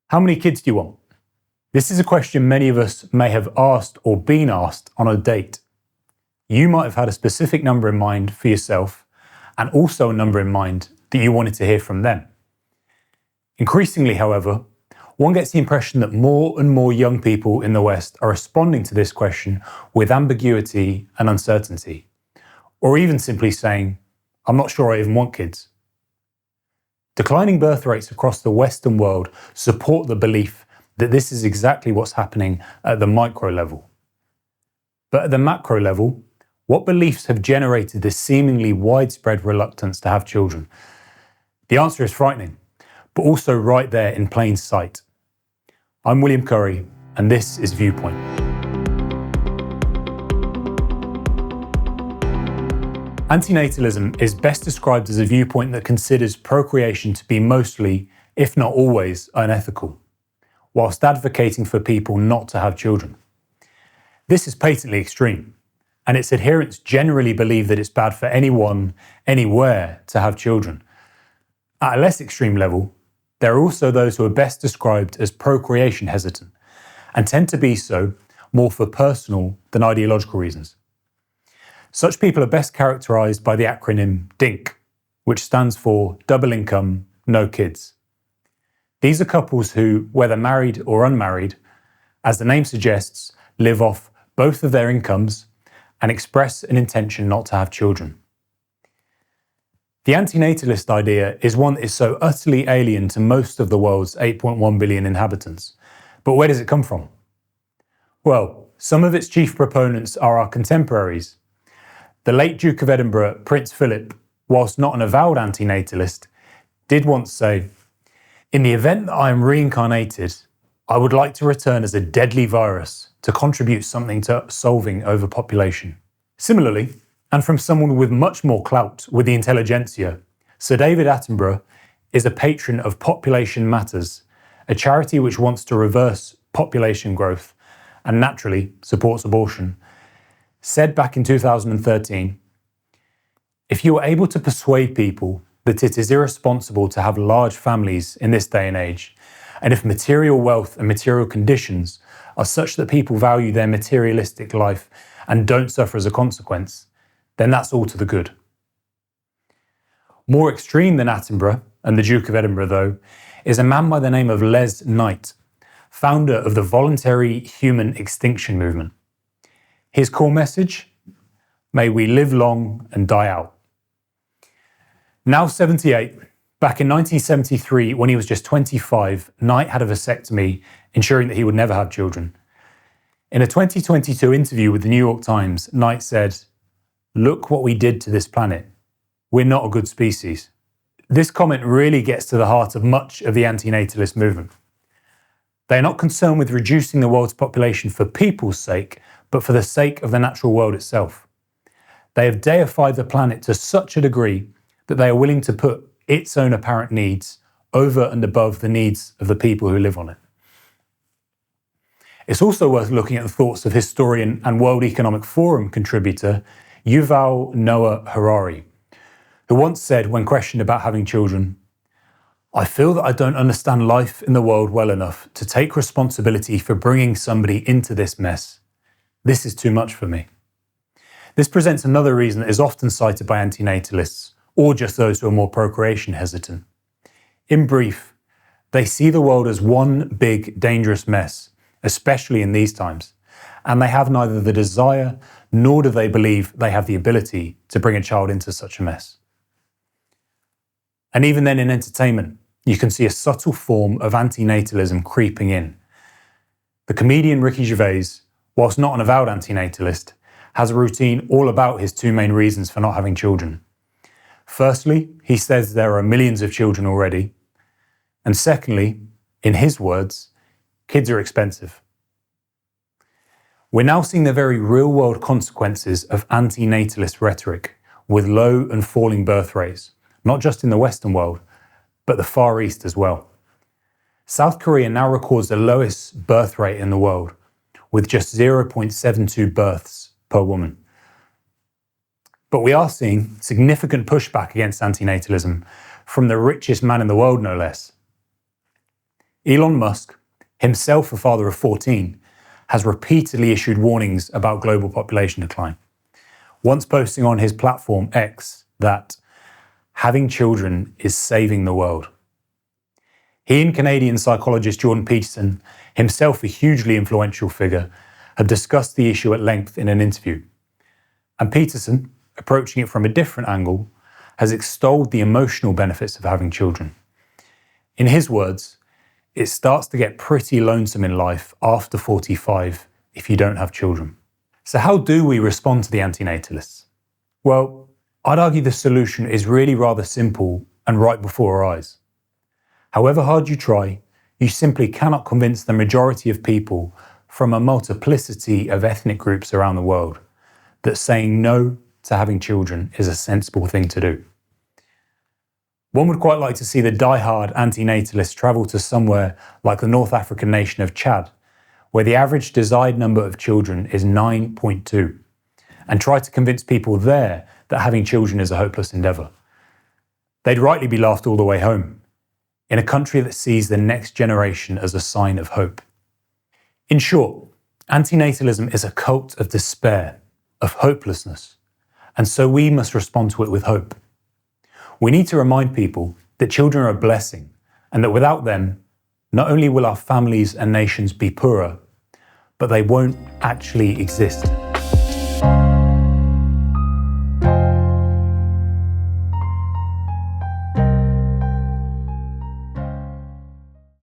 How many kids do you want? This is a question many of us may have asked or been asked on a date. You might have had a specific number in mind for yourself and also a number in mind that you wanted to hear from them. Increasingly, however, one gets the impression that more and more young people in the West are responding to this question with ambiguity and uncertainty, or even simply saying, "I'm not sure I even want kids." Declining birth rates across the Western world support the belief that this is exactly what's happening at the micro level. But at the macro level, what beliefs have generated this seemingly widespread reluctance to have children? The answer is frightening, but also right there in plain sight. I'm William Curry, and this is Viewpoint. Antinatalism is best described as a viewpoint that considers procreation to be mostly, if not always, unethical, whilst advocating for people not to have children. This is patently extreme, and its adherents generally believe that it's bad for anyone, anywhere, to have children. At a less extreme level, there are also those who are best described as procreation hesitant, and tend to be so more for personal than ideological reasons. Such people are best characterised by the acronym DINK, which stands for Double Income, No Kids. These are couples who, whether married or unmarried, as the name suggests, live off both of their incomes and express an intention not to have children. The antinatalist idea is one that is so utterly alien to most of the world's 8.1 billion inhabitants. But where does it come from? Well, some of its chief proponents are our contemporaries. The late Duke of Edinburgh, Prince Philip, whilst not an avowed antinatalist, did once say, "In the event that I am reincarnated, I would like to return as a deadly virus to contribute something to solving overpopulation." Similarly, and from someone with much more clout with the intelligentsia, Sir David Attenborough is a patron of Population Matters, a charity which wants to reverse population growth and naturally supports abortion, said back in 2013, "If you are able to persuade people that it is irresponsible to have large families in this day and age, and if material wealth and material conditions are such that people value their materialistic life and don't suffer as a consequence, then that's all to the good." More extreme than Attenborough and the Duke of Edinburgh, though, is a man by the name of Les Knight, founder of the Voluntary Human Extinction Movement. His core message: may we live long and die out. Now 78, back in 1973, when he was just 25, Knight had a vasectomy, ensuring that he would never have children. In a 2022 interview with the New York Times, Knight said, "Look what we did to this planet. We're not a good species." This comment really gets to the heart of much of the antinatalist movement. They are not concerned with reducing the world's population for people's sake, but for the sake of the natural world itself. They have deified the planet to such a degree that they are willing to put its own apparent needs over and above the needs of the people who live on it. It's also worth looking at the thoughts of historian and World Economic Forum contributor Yuval Noah Harari, who once said when questioned about having children, "I feel that I don't understand life in the world well enough to take responsibility for bringing somebody into this mess. This is too much for me." This presents another reason that is often cited by antinatalists, or just those who are more procreation hesitant. In brief, they see the world as one big, dangerous mess, especially in these times, and they have neither the desire nor do they believe they have the ability to bring a child into such a mess. And even then in entertainment, you can see a subtle form of antinatalism creeping in. The comedian Ricky Gervais, whilst not an avowed antinatalist, has a routine all about his two main reasons for not having children. Firstly, he says there are millions of children already. And secondly, in his words, kids are expensive. We're now seeing the very real-world consequences of antinatalist rhetoric, with low and falling birth rates, not just in the Western world, but the Far East as well. South Korea now records the lowest birth rate in the world, with just 0.72 births per woman. But we are seeing significant pushback against antinatalism from the richest man in the world, no less. Elon Musk, himself a father of 14, has repeatedly issued warnings about global population decline, once posting on his platform X that having children is saving the world. He and Canadian psychologist Jordan Peterson, himself a hugely influential figure, have discussed the issue at length in an interview. And Peterson, approaching it from a different angle, has extolled the emotional benefits of having children. In his words, it starts to get pretty lonesome in life after 45 if you don't have children. So how do we respond to the antinatalists? Well, I'd argue the solution is really rather simple and right before our eyes. However hard you try, you simply cannot convince the majority of people from a multiplicity of ethnic groups around the world that saying no to having children is a sensible thing to do. One would quite like to see the die-hard antinatalists travel to somewhere like the North African nation of Chad, where the average desired number of children is 9.2, and try to convince people there that having children is a hopeless endeavour. They'd rightly be laughed all the way home, in a country that sees the next generation as a sign of hope. In short, antinatalism is a cult of despair, of hopelessness, and so we must respond to it with hope. We need to remind people that children are a blessing, and that without them, not only will our families and nations be poorer, but they won't actually exist.